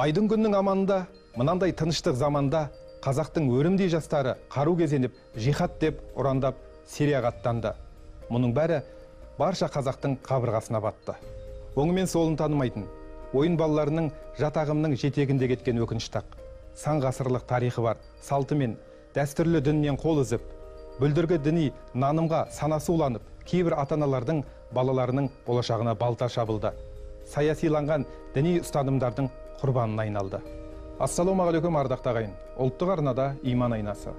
Айдың күннің аманында, мынандай тыныштық заманда қазақтың өрімдей жастары қару кезеніп, жихад деп ұрандап Сирияға аттанды. Мұның бәрі барша қазақтың қабырғасына батты. Оңы мен солын танымайтын, ойын балаларының жатағымның жетегінде кеткен өкініштақ. Сан ғасырлық тарихы бар, салты мен дәстүрлі діннен қол үзіп, бүлдіргі діни нанымға санасы уланып, кейбір ата-аналардың балаларының болашағына балта шабылды. Саясиланған діни ұстанымдардың құрбанына айналды. Ассалаумағалейкум ардақты ағайын. Ұлттық арнада иман айнасы.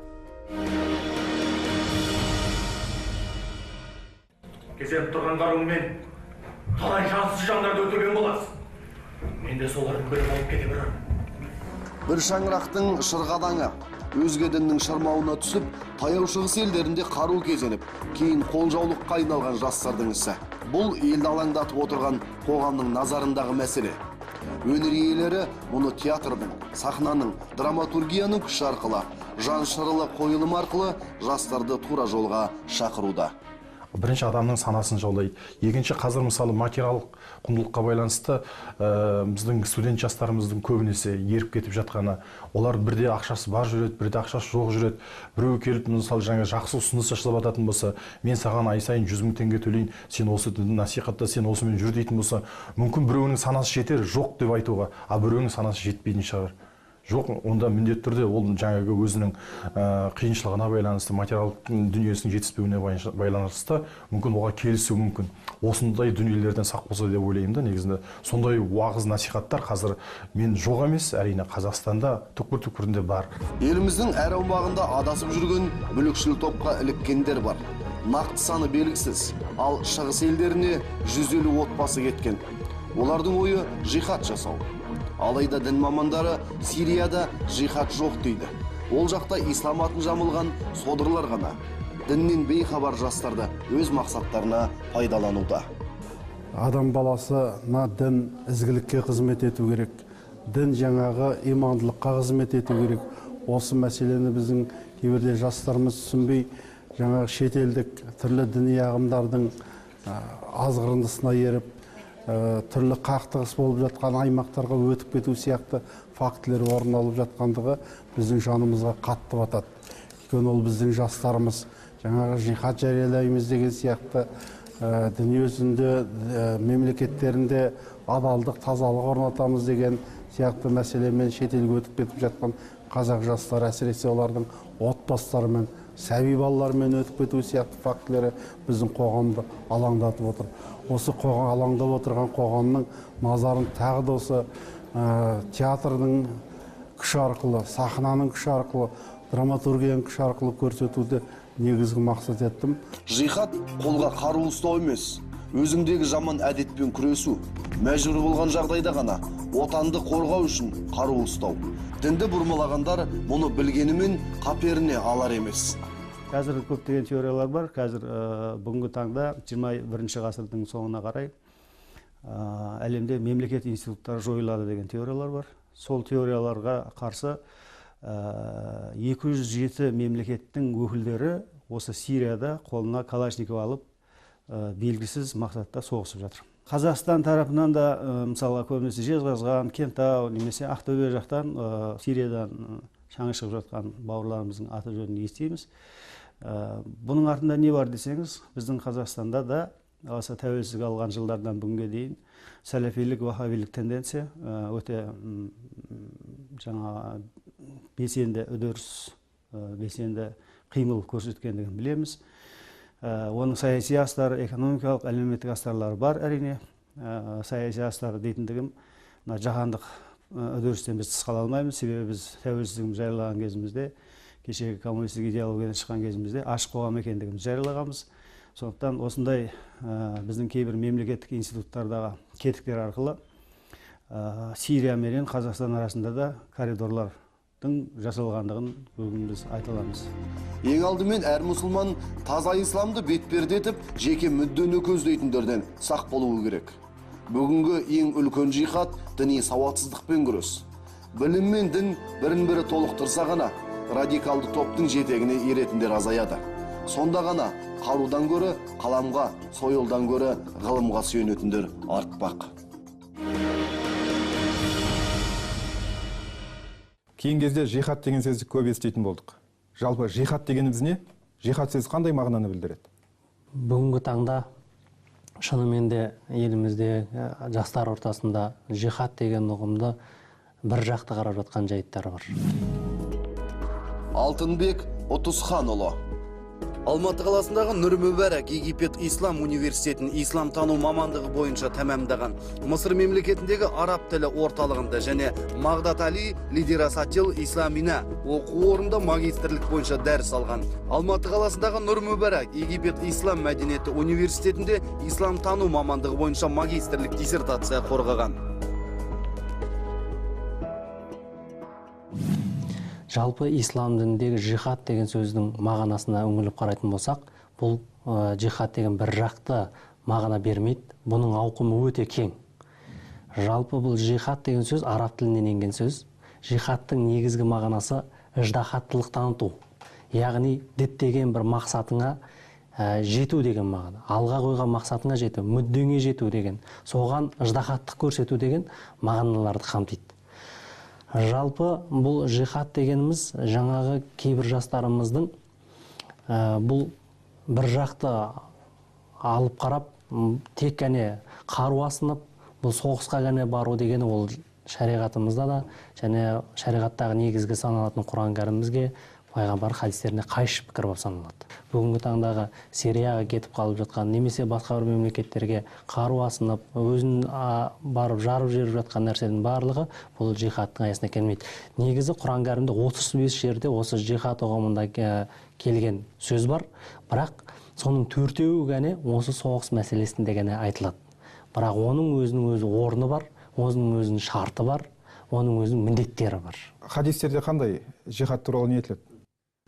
Кезеп тұрған қаруыңмен қалай жансыз жандарды өлтірген боласың? Мен де солардың бірі болып кете беремін. Бір шаңырақтың шырғадаңы өзге діннің шырмауына түсіп, таяу шығыс елдерінде қару кезеніп, кейін қолжаулыққа айналған жастардың ісі. Бұл елді алаңдатып отырған қоғамның назарындағы мәселе. Өнер иелері мұны театрдың, сахнаның, драматургияның күші арқылы, жан шырылы қойылым арқылы жастарды тура жолға шақыруда. Бірінші адамның санасын жаулайды. Екінші, қазір мысалы материалдық құндылыққа байланысты біздің студент жастарымыздың көбінесе еріп кетіп жатқаны, олар бірде ақшасы бар жүреді, бірде ақшасы жоқ жүреді. Біреу келіп мысалы жаңа жақсы ұсыныс жасап жататын болса, мен саған ай сайын 100 000 теңге төлейін, сен осы дінді насихатта, сен осымен жүр дейтін болса, мүмкін біреуінің санасы жетер, жоқ деп айтуға, а біреуінің санасы жетпейтін шығар. Жоқ, онда міндетті түрде ол жаңағы өзінің қиыншылығына байланысты, материалдық дүниесінің жетіспеуіне байланысты мүмкін оған келісу мүмкін. Осындай дүниелерден сақ болса деп ойлаймын да, негізінде. Сондай уағыз насихаттар қазір мен жоқ емес, әрине Қазақстанда түкпір-түкпірінде бар. Еліміздің әр аумағында адасып жүрген бүлікшіл топқа іліккендер бар. Нақты саны белгісіз, ал шығыс елдеріне 150 отбасы кеткен. Олардың ойы жихад жасау. Алайда дін мамандары Сирияда жихад жоқ дейді. Ол жақта ислам атын жамылған содырлар ғана діннен бейхабар жастарды өз мақсаттарына пайдалануда. Адам баласына дін ізгілікке қызмет ету керек. Дін жаңағы имандылыққа қызмет ету керек. Осы мәселені біздің кейбірде жастарымыз түсінбей, жаңағы шетелдік түрлі діни ағымдардың азғырындысына еріп, түрлі қақтығыс болып жатқан аймақтарға өтіп кету сияқты фактілер орын алып жатқандығы біздің жанымызға қатты батады. Өйткені ол біздің жастарымыз жаңағы жихад жариялаймыз деген сияқты дүние жүзінде мемлекеттерінде адалдық, тазалық орнатамыз деген сияқты мәселемен шетелге өтіп кетіп жатқан қазақ жастары, әсіресе олардың отбасыларымен, сәби балалармен өтіп кету сияқты фактілері біздің қоғамды алаңдатып отыр. Осы алаңдап отырған қоғамның назарын тағы да осы театрдың күші арқылы, сахнаның күші арқылы, драматургияның күші арқылы көрсетуді негізгі мақсат еттім. Жихад қолға қару ұстау емес, өзіңдегі жаман әдетпен күресу. Мәжбүр болған жағдайда ғана отанды қорғау үшін қару ұстау. Дінді бұрмалағандар мұны білгенімен қаперіне алар емес. Қазір көптеген теориялар бар. Қазір бүгінгі таңда 21 ғасырдың соңына қарай әлемде мемлекет институттары жойылады деген теориялар бар. Сол теорияларға қарсы 207 мемлекеттің өкілдері осы Сирияда қолына Калашников алып белгісіз мақсатта соғысып жатыр. Қазақстан тарапынан да мысалға көбінесе Жезқазған, Кентау немесе Ақтөбе жақтан Сириядан шаңы шығып жатқан бауырларымыздың аты жөнін естиміз. Бұның артында не бар десеңіз, біздің Қазақстанда да осы тәуелсіздік алған жылдардан бүгінге дейін сәләфилік, вахабилік тенденция өте жаңа белсенді үдеріс, белсенді қимыл көрсеткендігін білеміз. Оның саяси астары, экономикалық, әлеуметтік астарлары бар әрине. Саяси астары дейтіндігім жаһандық үдерістен біз тыс қала алмаймыз, себебі біз тәуелсіздігімізді жариялаған кезімізде, кешегі коммунистік идеологиядан шыққан кезімізде ашық қоғам екендігімізді жариялағанбыз. Сондықтан осындай біздің кейбір мемлекеттік институттардағы кетіктер арқылы Сирия менен Қазақстан арасында да коридорлардың жасалғандығын бүгін біз айта аламыз. Ең алдымен әр мұсылман таза исламды бетперде етіп, жеке мүддені көздейтіндерден сақ болуы керек. Бүгінгі ең үлкен жихад діни сауатсыздықпен күрес. Білім мен дін бірін-бірі толықтырса ғана радикалды топтың жетегіне еретіндер азаяды. Сонда ғана қарудан көрі қаламға, сойылдан көрі ғылымға сүйенетіндер артпақ. Кейінгі кезде жихад деген сөзді көп еститін болдық. Жалпы жихад дегеніміз не? Жихад сөзі қандай мағынаны білдіреді? Бүгінгі таңда шынымен де елімізде жастар ортасында жихад деген ұғымды бір жақты қарап жатқан жайттар бар. Алтынбек Отузханұлы. Алматы қаласындағы Нұр Мүбәрак Египет Ислам университетін ислам тану мамандығы бойынша тәмамдаған. Мысыр мемлекетіндегі араб тілі орталығында және Мағдат Али Лидерасатил Исламина оқу орнында магистрлік бойынша дәріс алған. Алматы қаласындағы Нұр Мүбәрак Египет Ислам мәдениеті университетінде ислам тану мамандығы бойынша магистрлік диссертация қорғаған. Жалпы ислам дініндегі жихад деген сөздің мағынасына үңіліп қарайтын болсақ, бұл жихад деген бір жақты мағына бермейді. Бұның ауқымы өте кең. Жалпы бұл жихад деген сөз араб тілінен енген сөз. Жихадтың негізгі мағынасы ыждахаттылық таныту. Яғни діттеген бір мақсатыңа жету деген мағына. Алға қойған мақсатыңа жету, мүддеңе жету деген, соған ыждахаттық көрсету деген мағыналарды қамтиды. Жалпы бұл жихад дегеніміз жаңағы кейбір жастарымыздың бұл бір жақты алып қарап, тек қана қару асынып, бұл соғысқа ғана бару дегені ол шариғатымызда да және шариғаттағы негізгі саналатын Құран кәрімімізге, пайғамбар хадистеріне қайшы пікір болып саналады. Бүгінгі таңдағы Сирияға кетіп қалып жатқан немесе басқа бір мемлекеттерге қару асынып, өзін барып жарып жеріп жатқан нәрсенің барлығы бұл жихадтың аясына келмейді. Негізі Құран кәрімде 35 жерде осы жихад ұғымында келген сөз бар, бірақ соның 4-еуі ғана осы соғыс мәселесінде ғана айтылады. Бірақ оның өзінің өзі орны бар, оның өзінің шарты бар, оның өзінің міндеттері бар. Хадистерде қандай жихад туралы не айтылады?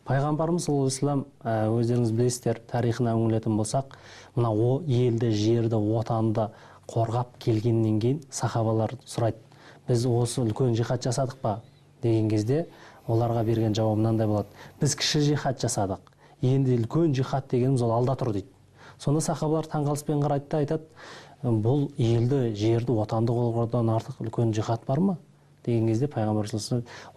Пайғамбарымыз ислам, өздеріңіз білесіздер, тарихына үңілетін болсақ, мына елді, жерді, отанды қорғап келгеннен кейін сахабалар сұрайды, біз осы үлкен жихад жасадық па деген кезде оларға берген жауап мынандай болады: біз кіші жихад жасадық, енді үлкен жихад дегеніміз ол алда тұр дейді. Сонда сахабалар таңғалыспен қарайды да айтады, бұл елді, жерді, отанды қорғаудан артық үлкен жихад бар ма деген кезде пайғамбар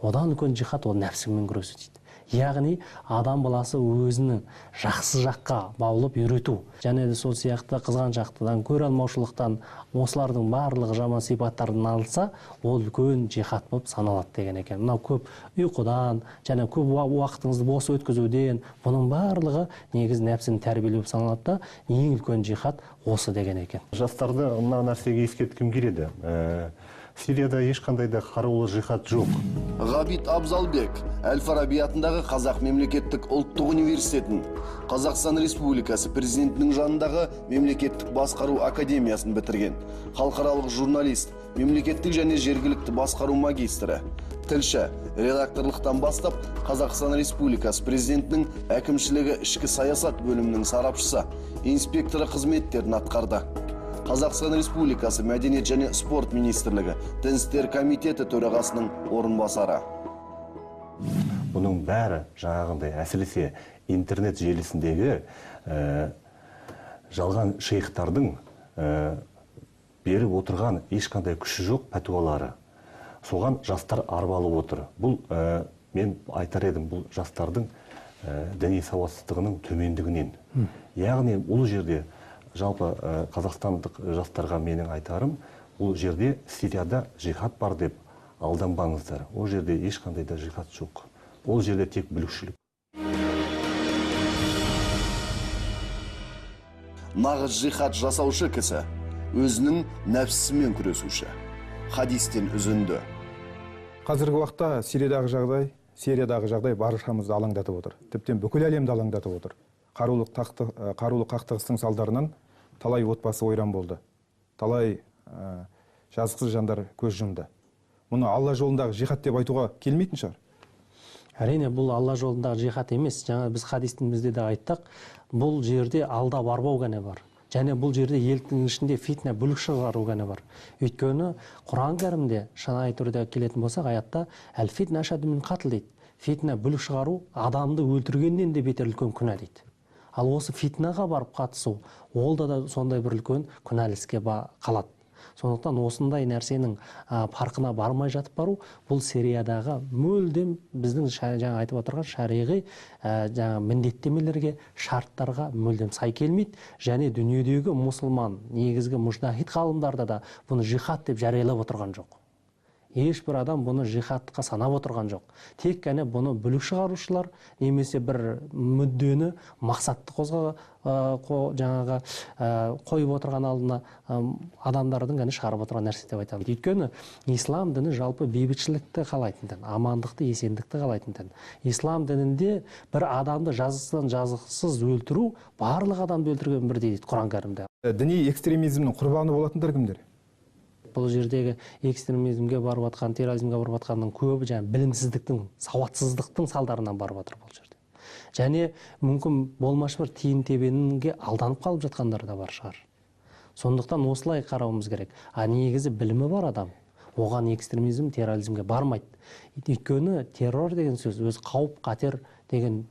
одан үлкен жихад ол нәпсімен күресу дейді. Яғни адам баласы өзінің жақсы жаққа баулып үйрету, және де сол сияқты қызғаншақтықтан, көре алмаушылықтан, осылардың барлығы жаман сипаттардан алса, ол үлкен жихад болып саналады деген екен. Мынау көп ұйқыдан, және көп уақытыңызды бос өткізуден, бұның барлығы негіз нәпсіні тәрбиелеу болып саналады да, ең үлкен жихад осы деген екен. Жастарды мына нәрсеге ескерткім келеді. Сирияда ешқандай да қарулы жихад жоқ. Ғабит Абзалбек Әл-Фараби атындағы Қазақ мемлекеттік ұлттық университетін, Қазақстан Республикасы президентінің жанындағы мемлекеттік басқару академиясын бітірген. Халықаралық журналист, мемлекеттік және жергілікті басқару магистрі, тілші, редакторлықтан бастап Қазақстан Республикасы президентінің әкімшілігі ішкі саясат бөлімінің сарапшысы, инспекторы қызметтерін атқарды. Қазақстан Республикасы мәдениет және спорт министрлігі Дін істер комитеті төрағасының орынбасары. Бұның бәрі жаңағындай әсіресе интернет желісіндегі жалған шейхтардың беріп отырған ешқандай күші жоқ пәтуалары. Соған жастар арбалып отыр. Бұл мен айтар едім, бұл жастардың діни сауатсыздығының төмендігінен. Яғни бұл жерде жалпы қазақстандық жастарға менің айтарым, бұл жерде Сирияда жихад бар деп алданбаңыздар. Ол жерде ешқандай да жихад жоқ. Ол жерде тек бүлікшілік. Нағыз жихад жасаушы кісі өзінің нәпсісімен күресуші. Хадистен үзінді. Қазіргі уақытта Сириядағы жағдай баршамызды алаңдатып отыр. Тіптен бүкіл әлемді алаңдатып отыр. Қарулы қақтығыстың салдарынан талай отбасы ойран болды. Талай жазықсыз жандар көз жұмды. Мұны Алла жолындағы жихад деп айтуға келмейтін шығар. Әрине, бұл Алла жолындағы жихад емес. Жаңа біз хадисімізде де айттық, бұл жерде алда барбау ғана бар. Және бұл жерде елдің ішінде фитна, бүлік шығару ғана бар. Өйткені Құран кәрімде шынайы түрде келетін болсақ, аятта әл-фитна ашадду мин қатл дейді. Фитна, бүлік шығару адамды өлтіргеннен де бетер үлкен күнә дейді. Ал осы фитнаға барып қатысу, ол да сондай бір үлкен күнәлі іске қалады. Сондықтан осындай нәрсенің парқына бармай жатып бару, бұл Сириядағы мүлдем біздің жаңа айтып отырған шариғи жаңа міндеттемелерге, шарттарға мүлдем сай келмейді. Және дүниедегі мұсылман негізгі мұжтахид ғалымдарда да бұны жихад деп жариялап отырған жоқ. Ешбір адам бұны жихадқа санап отырған жоқ. Тек қана бұны бүлік шығарушылар немесе бір мүддені мақсатты жаңағы қойып отырған алдына адамдардың ғана шығарып отырған нәрсе деп айтамын. Өйткені ислам діні жалпы бейбітшілікті қалайтын дін, амандықты, есендікті қалайтын дін. Ислам дінінде бір адамды жазықсыз жазықсыз өлтіру барлық адамды өлтірген бірдей дейді Құран кәрімде. Діни экстремизмнің құрбаны болатындар кімдер? Бұл жердегі экстремизмге барып жатқан, терроризмге барып жатқанның көбі жаңа білімсіздіктің, сауатсыздықтың салдарынан барып жатыр бұл жерде. Және мүмкін болмашы бір тиын тебенге алданып қалып жатқандар да бар шығар. Сондықтан осылай қарауымыз керек. Негізі білімі бар адам, оған экстремизм, терроризмге бармайды. Өйткені террор деген сөз өз қауіп, қатер деген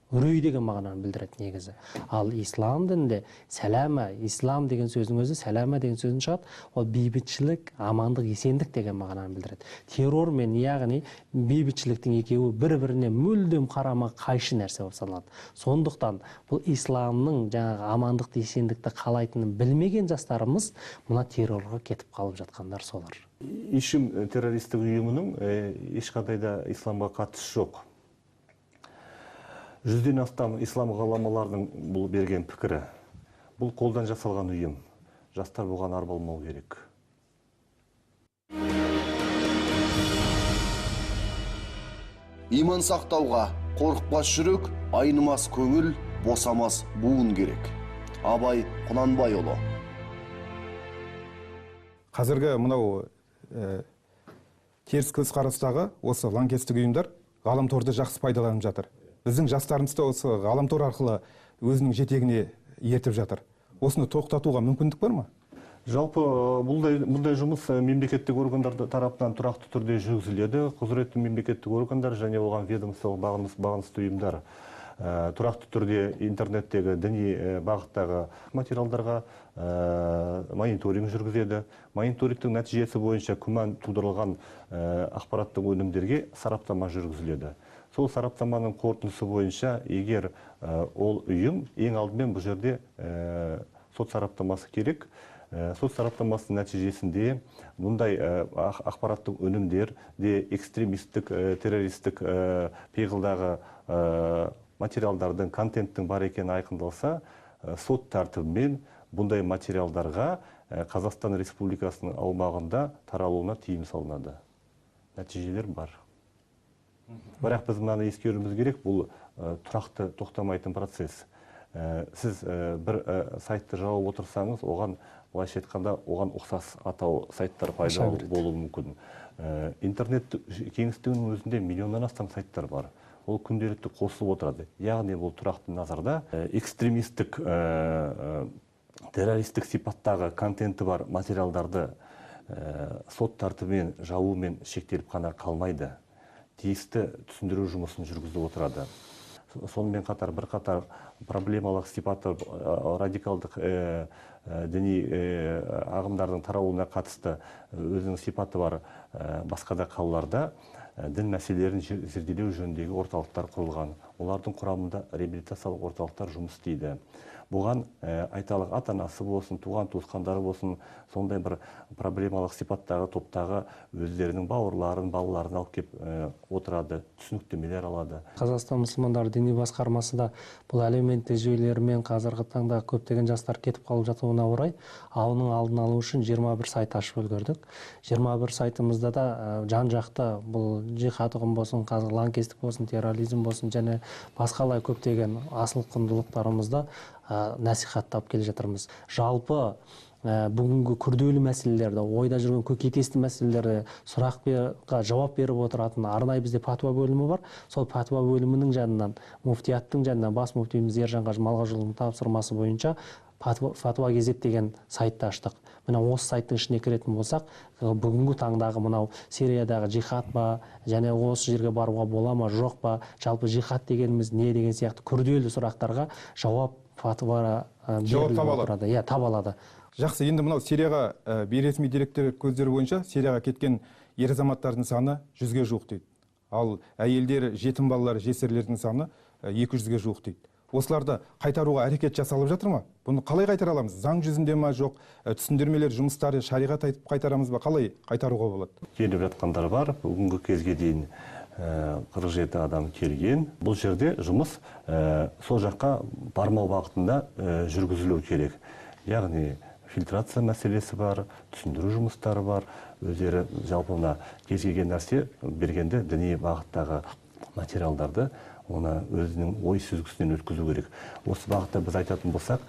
үрей деген мағынаны білдіреді негізі. Ал ислам дінінде сәләмә, ислам деген сөздің өзі сәләмә деген сөзін шығады. Ол бейбітшілік, амандық, есендік деген мағынаны білдіреді. Террор мен яғни бейбітшіліктің екеуі бір-біріне мүлдем қарама қайшы нәрсе болып саналады. Сондықтан бұл исламның жаңағы амандықты, есендікті қалайтынын білмеген жастарымыз мына террорға кетіп қалып жатқандар солар. ИШИМ террористік ұйымының ешқандай да исламға қатысы жоқ. 100-ден астам ислам ғаламалардың бұл берген пікірі. Бұл қолдан жасалған ұйым. Жастар бұған арбалмау керек. Иман сақтауға қорықпас жүрек, айнымас көңіл, босамас буын керек. Абай Құнанбайұлы. Қазіргі мынау теріс көзқарастағы осы лаңкестік ұйымдар ғаламторды жақсы пайдаланып жатыр. Біздің жастарымыз да осы ғаламтор арқылы өзінің жетегіне ертіп жатыр. Осыны тоқтатуға мүмкіндік бар ма? Жалпы бұндай жұмыс мемлекеттік органдар тарапынан тұрақты түрде жүргізіледі. Құзыретті мемлекеттік органдар және оған ведомстволық бағынысты ұйымдар тұрақты түрде интернеттегі діни бағыттағы материалдарға мониторинг жүргізеді. Мониторингтің нәтижесі бойынша күмән тудырылған ақпараттық өнімдерге сараптама жүргізіледі. Сол сараптаманың қорытындысы бойынша, егер ол ұйым ең алдымен бұл жерде сот сараптамасы керек. Сот сараптамасының нәтижесінде бұндай ақпараттық өнімдер де экстремистік, террористік пиғылдағы материалдардың, контенттің бар екені айқындалса, сот тәртібімен бұндай материалдарға Қазақстан Республикасының аумағында таралуына тыйым салынады. Нәтижелер бар. Бірақ біз мынаны ескеруіміз керек, бұл тұрақты тоқтамайтын процесс. Сіз бір сайтты жауып отырсаңыз, оған былайша айтқанда оған ұқсас атау сайттар пайда болуы мүмкін. Интернет кеңістігінің өзінде миллионнан астам сайттар бар. Ол күнделікті қосылып отырады. Яғни бұл тұрақты назарда экстремистік, террористік сипаттағы контенті бар материалдарды сот тәртібімен жабумен шектеліп қана қалмайды. Тиісті түсіндіру жұмысын жүргізіп отырады. Сонымен қатар бірқатар проблемалық сипаты, радикалдық діни ағымдардың тарауына қатысты өзінің сипаты бар басқа да қалаларда дін мәселелерін зерделеу жөніндегі орталықтар құрылған. Олардың құрамында реабилитациялық орталықтар жұмыс істейді. Бұған айталық ата-анасы болсын, туған туысқандары болсын, сондай бір проблемалық сипаттағы топтағы өздерінің бауырларын, балаларын алып кеп отырады, түсініктемелер алады. Қазақстан мұсылмандары діни басқармасы да бұл әлеуметтік жүйелермен қазіргі таңда көптеген жастар кетіп қалып жатуына орай, оның алдын алу үшін 21 сайт ашып үлгердік. 21 сайтымызда да жан-жақты бұл жихад ұғым болсын, лаңкестік болсын, терроризм болсын, және басқалай көптеген асыл құндылықтарымызда насихаттап келе жатырмыз. Жалпы бүгінгі күрделі мәселелерді, ойда жүрген көкейтесті мәселелерді сұраққа жауап беріп отыратын арнайы бізде пәтуа бөлімі бар. Сол пәтуа бөлімінің жанынан, муфтияттың жанынан бас муфтиіміз Ержан Қажы Малғажыұлының тапсырмасы бойынша Фатуа Кезет деген сайтты аштық. Мына осы сайттың ішіне кіретін болсақ, бүгінгі таңдағы мынау Сириядағы жихад ба, және осы жерге баруға бола ма, жоқ па, жалпы жихад дегеніміз не деген сияқты күрделі сұрақтарға жауап фатуа беріліп отырады. Таба алады. Жақсы, енді мынау Сирияға бейресми деректер көздері бойынша Сирияға кеткен ер азаматтардың саны 100-ге жуық дейді. Ал әйелдер, жетім балалар, жесірлердің саны 200-ге жуық дейді. Осыларды қайтаруға әрекет жасалып жатыр ма? Бұны қалай қайтара аламыз? Заң жүзінде ма жоқ? Түсіндірмелер жұмыстары шариғат айтып қайтарамыз ба? Қалай қайтаруға болады? Келіп жатқандар бар. Бүгінгі кезге дейін 47 адам келген. Бұл жерде жұмыс сол жаққа бармау бағытында жүргізілу керек. Яғни фильтрация мәселесі бар, түсіндіру жұмыстары бар. Өздері жалпына кез келген нәрсе бергенде діни бағыттағы материалдарды оны өзінің ой сүзгісінен өткізу керек. Осы бағытта біз айтатын болсақ,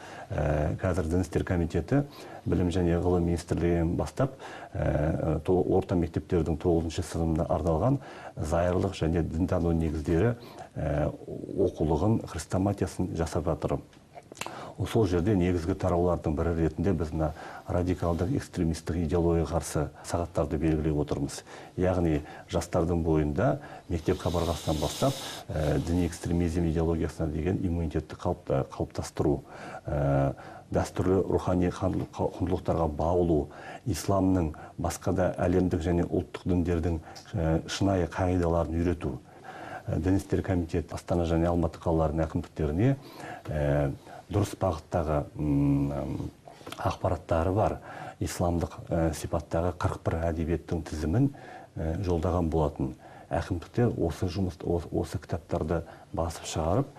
қазір Дін істер комитеті білім және ғылым министрлігінен бастап орта мектептердің 9-шы сыныбына арналған зайырлық және дінтану негіздері оқулығын, хрестоматиясын жасап жатыр. Сол жерде негізгі тараулардың бірі ретінде біз радикалдық экстремистік идеологияға қарсы сағаттарды белгілеп отырмыз. Яғни жастардың бойында мектеп қабырғасынан бастап діни экстремизм идеологиясына деген иммунитетті қалыптастыру, дәстүрлі рухани құндылықтарға баулу, исламның басқа да әлемдік және ұлттық діндердің шынайы қағидаларын үйрету. Дін істер комитеті Астана және Алматы қалаларының әкімдіктеріне дұрыс бағыттағы ақпараттары бар исламдық сипаттағы 41 әдебиеттің тізімін жолдаған болатын. Әкімдіктер осы кітаптарды басып шығарып,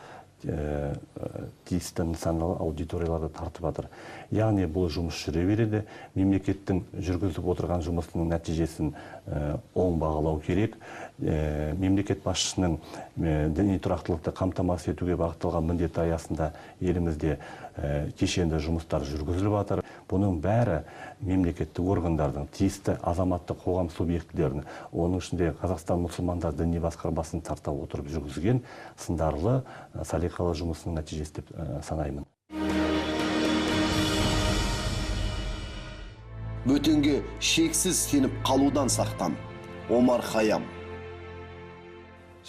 тиісті нысаналы аудиторияларды тартып жатыр. Яғни бұл жұмыс жүре береді. Мемлекеттің жүргізіп отырған жұмысының нәтижесін оң бағалау керек. Мемлекет басшысының діни тұрақтылықты қамтамасыз етуге бағытталған міндеті аясында елімізде кешенді жұмыстар жүргізіліп жатыр. Бұның бәрі мемлекеттік органдардың, тиісті азаматтық қоғам субъектілерінің, оның ішінде Қазақстан мұсылмандар діни басқармасын тарта отырып жүргізген сындарлы, салиқалы жұмысының нәтижесі деп санаймын. Бөтенге шексіз сеніп қалудан сақтан. Омар Хайям.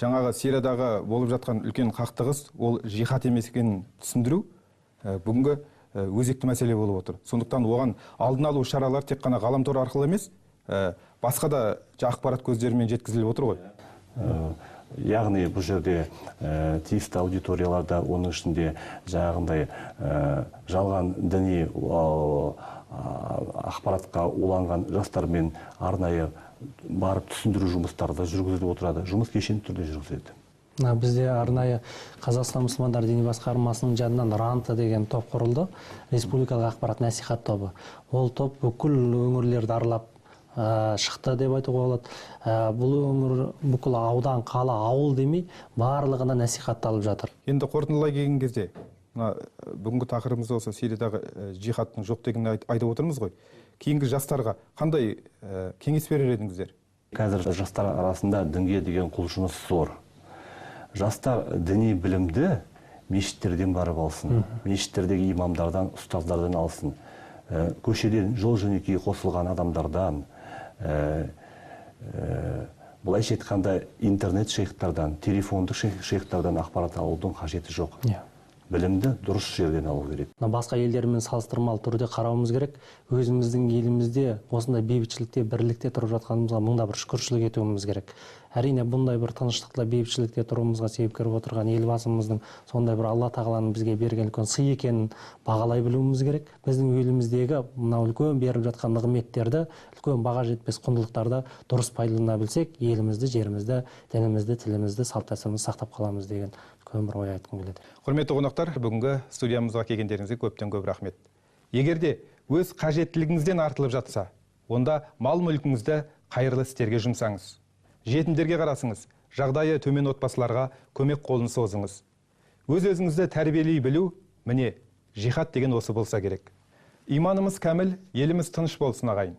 Жаңағы Сириядағы болып жатқан үлкен қақтығыс, ол жихад емес екенін түсіндіру бүгінгі өзекті мәселе болып отыр. Сондықтан оған алдын алу шаралар тек қана ғаламтор арқылы емес, басқа да ақпарат көздерімен жеткізіліп отыр ғой. Яғни бұл жерде тиісті аудиторияларда, оның ішінде жаңағындай жалған діни ақпаратқа уланған жастармен арнайы барып түсіндіру жұмыстары да жүргізіліп отырады. Жұмыс кешенді түрде жүргізіледі. Бізде арнайы Қазақстан мұсылмандар діни басқармасының жанынан ранты деген топ құрылды. Республикалық ақпарат насихат тобы. Ол топ бүкіл өңірлерді аралап шықты деп айтуға болады. Бұл өңір бүкіл аудан, қала, ауыл демей барлығына насихатталып жатыр. Енді қорытындылай келген кезде, бүгінгі тақырыбымыз осы Сириядағы жихадтың жоқ дегенін айтып отырмыз ғой. Кейінгі жастарға қандай кеңес берер едіңіздер? Қазір жастар арасында дінге деген құлшыныс зор. Жастар діни білімді мешіттерден барып алсын, мешіттердегі имамдардан, ұстаздардан алсын, көшеден жол-жөнекей қосылған адамдардан, былайша айтқанда интернет шейхтардан, телефондық шейхтардан ақпарат алудың қажеті жоқ. Білімді дұрыс жерден алу керек. Басқа елдермен салыстырмалы түрде қарауымыз керек. Өзіміздің елімізде осындай бейбітшілікте, бірлікте тұрып жатқанымызға мыңда бір шүкіршілік етуіміз керек. Әрине бұндай бір тыныштықта, бейбітшілікте тұруымызға себепкер отырған елбасымыздың сондай бір Алла тағаланың бізге берген үлкен сый екенін бағалай білуіміз керек. Біздің еліміздегі мынау үлкен беріп жатқан нығметтерді, үлкен баға жетпес құндылықтарды дұрыс пайдалана білсек, елімізді, жерімізді, дінімізді, тілімізді, салт-дәстүрімізді сақтап қаламыз деген үлкен бір ой айтқым келеді. Құрметті қонақтар, бүгінгі студиямызға келгендеріңізге көптен көп рахмет. Егерде өз қажеттілігіңізден артылып жатса, онда мал-мүлкіңізді қайырлы істерге жұмсаңыз. Жетімдерге қарасыңыз, жағдайы төмен отбасыларға көмек қолын созыңыз. Өз-өзіңізді тәрбиелей білу, міне, жихад деген осы болса керек. Иманымыз кәміл, еліміз тыныш болсын ағайын.